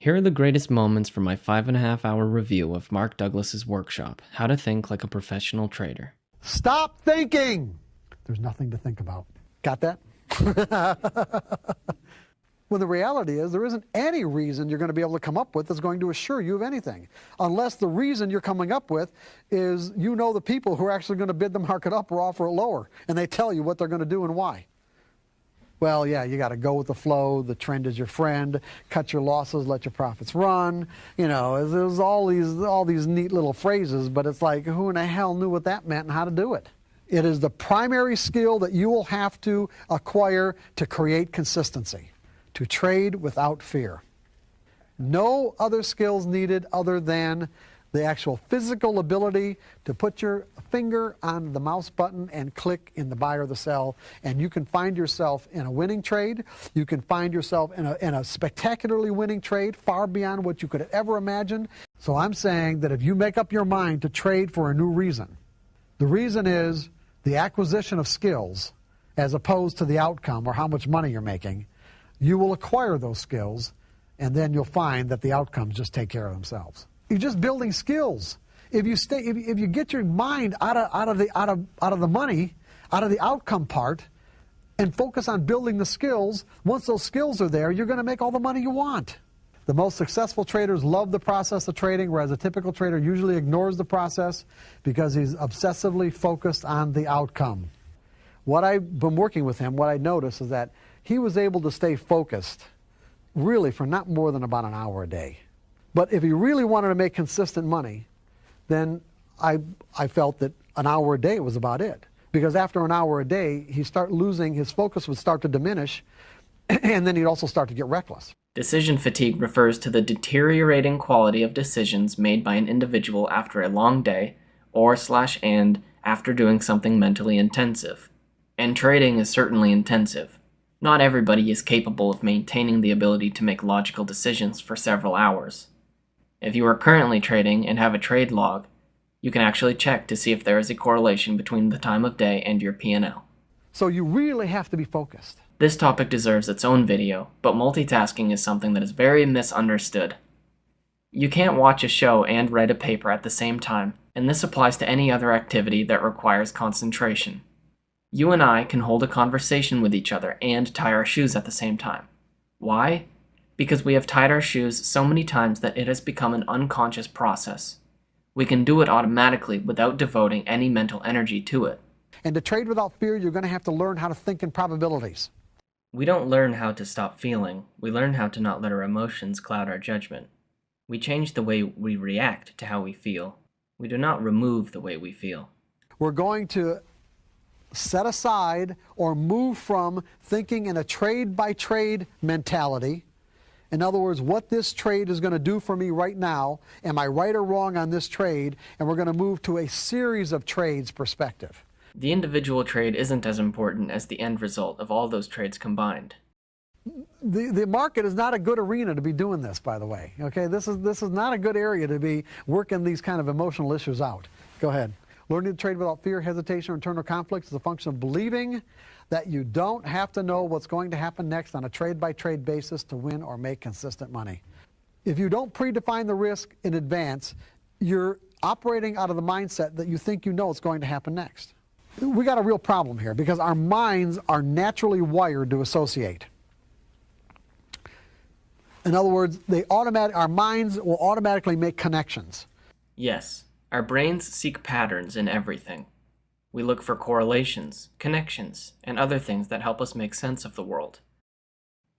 Here are the greatest moments from my 5.5 hour review of Mark Douglas's workshop, How to Think Like a Professional Trader. Stop thinking! There's nothing to think about. Got that? Well, the reality is there isn't any reason you're going to be able to come up with that's going to assure you of anything. Unless the reason you're coming up with is you know the people who are actually going to bid the market up or offer it lower, and they tell you what they're going to do and why. Well, yeah, you got to go with the flow. The trend is your friend. Cut your losses, let your profits run. You know, there's all these neat little phrases, but it's like, who in the hell knew what that meant and how to do it? It is the primary skill that you will have to acquire to create consistency, to trade without fear. No other skills needed other than the actual physical ability to put your finger on the mouse button and click in the buy or the sell, and you can find yourself in a winning trade. You can find yourself in a spectacularly winning trade, far beyond what you could have ever imagined. So I'm saying that if you make up your mind to trade for a new reason, the reason is the acquisition of skills as opposed to the outcome or how much money you're making, you will acquire those skills, and then you'll find that the outcomes just take care of themselves. You're just building skills. If you get your mind out of the money, out of the outcome part, and focus on building the skills, once those skills are there, you're going to make all the money you want. The most successful traders love the process of trading, whereas a typical trader usually ignores the process because he's obsessively focused on the outcome. What I've been working with him, what I noticed is that he was able to stay focused really for not more than about an hour a day. But if he really wanted to make consistent money, then I felt that an hour a day was about it. Because after an hour a day, he'd start losing, his focus would start to diminish, and then he'd also start to get reckless. Decision fatigue refers to the deteriorating quality of decisions made by an individual after a long day, and after doing something mentally intensive. And trading is certainly intensive. Not everybody is capable of maintaining the ability to make logical decisions for several hours. If you are currently trading and have a trade log, you can actually check to see if there is a correlation between the time of day and your P&L. So you really have to be focused. This topic deserves its own video, but multitasking is something that is very misunderstood. You can't watch a show and write a paper at the same time, and this applies to any other activity that requires concentration. You and I can hold a conversation with each other and tie our shoes at the same time. Why? Because we have tied our shoes so many times that it has become an unconscious process. We can do it automatically without devoting any mental energy to it. And to trade without fear, you're going to have to learn how to think in probabilities. We don't learn how to stop feeling. We learn how to not let our emotions cloud our judgment. We change the way we react to how we feel. We do not remove the way we feel. We're going to set aside or move from thinking in a trade-by-trade mentality. In other words, what this trade is going to do for me right now, am I right or wrong on this trade? And we're going to move to a series of trades perspective. The individual trade isn't as important as the end result of all those trades combined. The market is not a good arena to be doing this, by the way. Okay, this is not a good area to be working these kind of emotional issues out. Go ahead. Learning to trade without fear, hesitation, or internal conflicts is a function of believing that you don't have to know what's going to happen next on a trade-by-trade basis to win or make consistent money. If you don't predefine the risk in advance, you're operating out of the mindset that you think you know what's going to happen next. We got a real problem here because our minds are naturally wired to associate. In other words, our minds will automatically make connections. Yes, our brains seek patterns in everything. We look for correlations, connections, and other things that help us make sense of the world.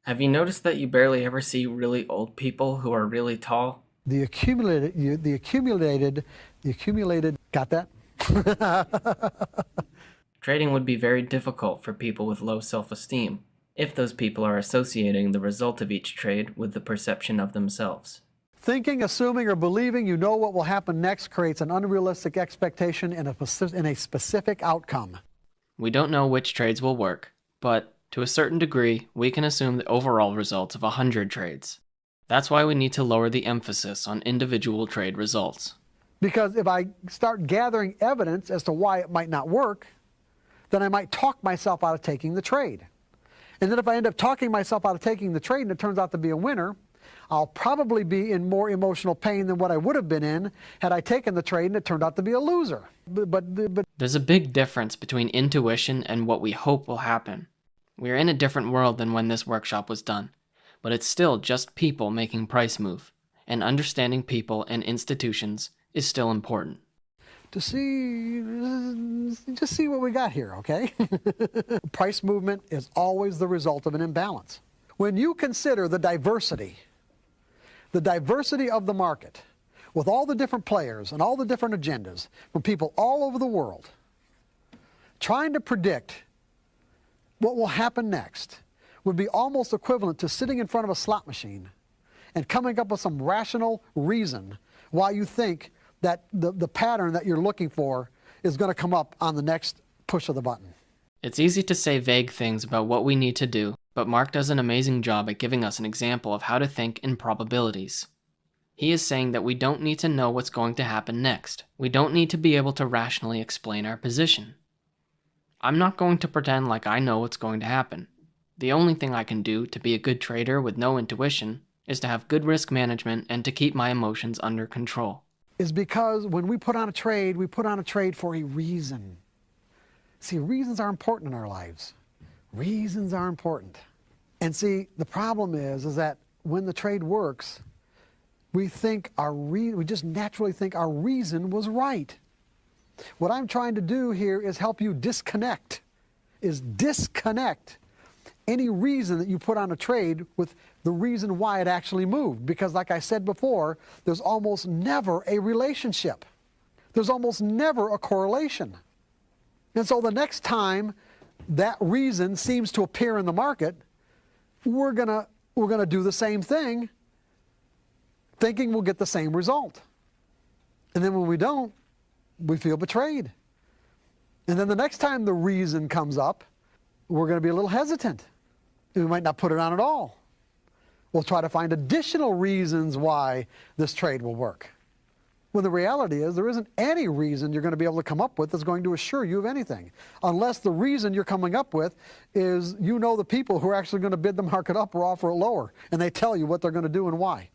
Have you noticed that you barely ever see really old people who are really tall? The accumulated, got that? Trading would be very difficult for people with low self-esteem if those people are associating the result of each trade with the perception of themselves. Thinking, assuming, or believing you know what will happen next creates an unrealistic expectation in a specific outcome. We don't know which trades will work, but to a certain degree, we can assume the overall results of 100 trades. That's why we need to lower the emphasis on individual trade results. Because if I start gathering evidence as to why it might not work, then I might talk myself out of taking the trade. And then if I end up talking myself out of taking the trade and it turns out to be a winner, I'll probably be in more emotional pain than what I would have been in had I taken the trade and it turned out to be a loser. But there's a big difference between intuition and what we hope will happen. We're in a different world than when this workshop was done, but it's still just people making price move, and understanding people and institutions is still important. Just see what we got here, okay? Price movement is always the result of an imbalance. When you consider the diversity of the market, with all the different players and all the different agendas from people all over the world, trying to predict what will happen next would be almost equivalent to sitting in front of a slot machine and coming up with some rational reason why you think that the pattern that you're looking for is going to come up on the next push of the button. It's easy to say vague things about what we need to do, but Mark does an amazing job at giving us an example of how to think in probabilities. He is saying that we don't need to know what's going to happen next. We don't need to be able to rationally explain our position. I'm not going to pretend like I know what's going to happen. The only thing I can do to be a good trader with no intuition is to have good risk management and to keep my emotions under control. Is because when we put on a trade, we put on a trade for a reason. See, reasons are important in our lives. Reasons are important. And see, the problem is that when the trade works, we just naturally think our reason was right. What I'm trying to do here is help you disconnect any reason that you put on a trade with the reason why it actually moved. Because like I said before, there's almost never a relationship. There's almost never a correlation. And so the next time that reason seems to appear in the market, we're gonna do the same thing, thinking we'll get the same result. And then when we don't, we feel betrayed. And then the next time the reason comes up, we're going to be a little hesitant. We might not put it on at all. We'll try to find additional reasons why this trade will work. When the reality is there isn't any reason you're going to be able to come up with that's going to assure you of anything. Unless the reason you're coming up with is you know the people who are actually going to bid the market up or offer it lower, and they tell you what they're going to do and why.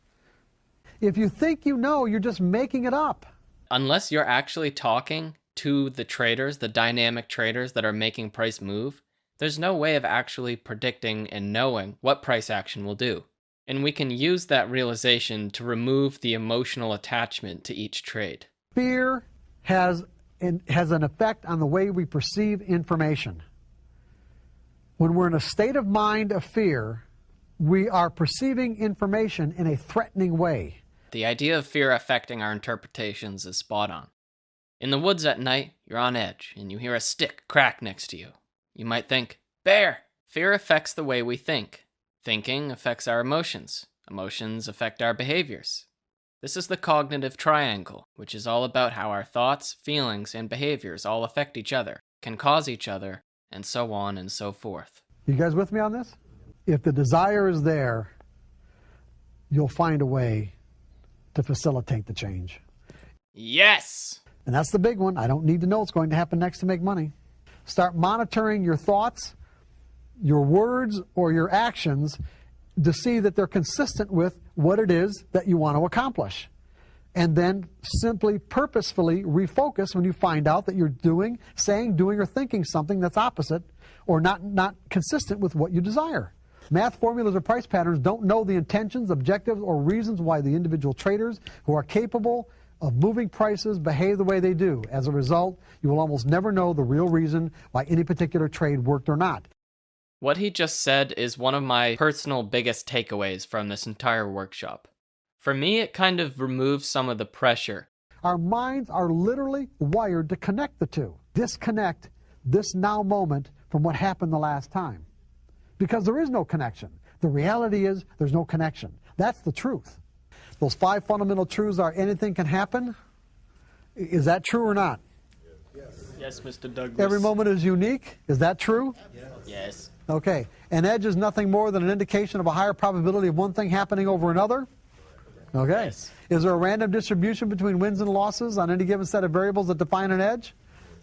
If you think you know, you're just making it up. Unless you're actually talking to the traders, the dynamic traders that are making price move, there's no way of actually predicting and knowing what price action will do. And we can use that realization to remove the emotional attachment to each trade. Fear has an effect on the way we perceive information. When we're in a state of mind of fear, we are perceiving information in a threatening way. The idea of fear affecting our interpretations is spot on. In the woods at night, you're on edge, and you hear a stick crack next to you. You might think, bear! Fear affects the way we think. Thinking affects our emotions. Emotions affect our behaviors. This is the cognitive triangle, which is all about how our thoughts, feelings, and behaviors all affect each other, can cause each other, and so on and so forth. You guys with me on this? If the desire is there, you'll find a way to facilitate the change. Yes! And that's the big one. I don't need to know what's going to happen next to make money. Start monitoring your thoughts, your words, or your actions to see that they're consistent with what it is that you want to accomplish. And then simply, purposefully refocus when you find out that you're saying, doing, or thinking something that's opposite or not consistent with what you desire. Math formulas or price patterns don't know the intentions, objectives, or reasons why the individual traders who are capable of moving prices behave the way they do. As a result, you will almost never know the real reason why any particular trade worked or not. What he just said is one of my personal biggest takeaways from this entire workshop. For me, it kind of removes some of the pressure. Our minds are literally wired to connect the two. Disconnect this now moment from what happened the last time. Because there is no connection. The reality is there's no connection. That's the truth. Those 5 fundamental truths are anything can happen. Is that true or not? Yes, Mr. Douglas. Every moment is unique. Is that true? Yes. Okay. An edge is nothing more than an indication of a higher probability of one thing happening over another. Okay. Yes. Is there a random distribution between wins and losses on any given set of variables that define an edge?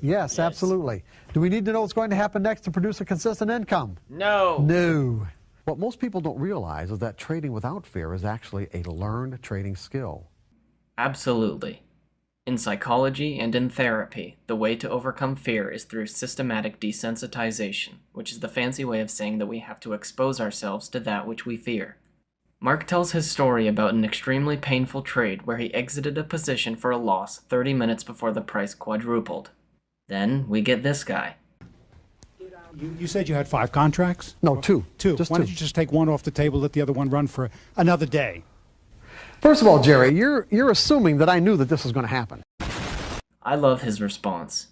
Yes, absolutely. Do we need to know what's going to happen next to produce a consistent income? No. No. What most people don't realize is that trading without fear is actually a learned trading skill. Absolutely. In psychology and in therapy, the way to overcome fear is through systematic desensitization, which is the fancy way of saying that we have to expose ourselves to that which we fear. Mark tells his story about an extremely painful trade where he exited a position for a loss 30 minutes before the price quadrupled. Then we get this guy. You said you had 5 contracts? No, 2. Two. Just Why 2. don't you just take one off the table, let the other one run for another day? First of all, Jerry, you're assuming that I knew that this was going to happen. I love his response.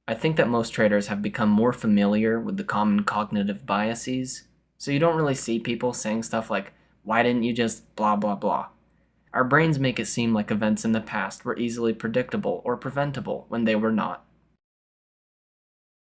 I think that most traders have become more familiar with the common cognitive biases, so you don't really see people saying stuff like, "Why didn't you just blah blah blah?" Our brains make it seem like events in the past were easily predictable or preventable when they were not.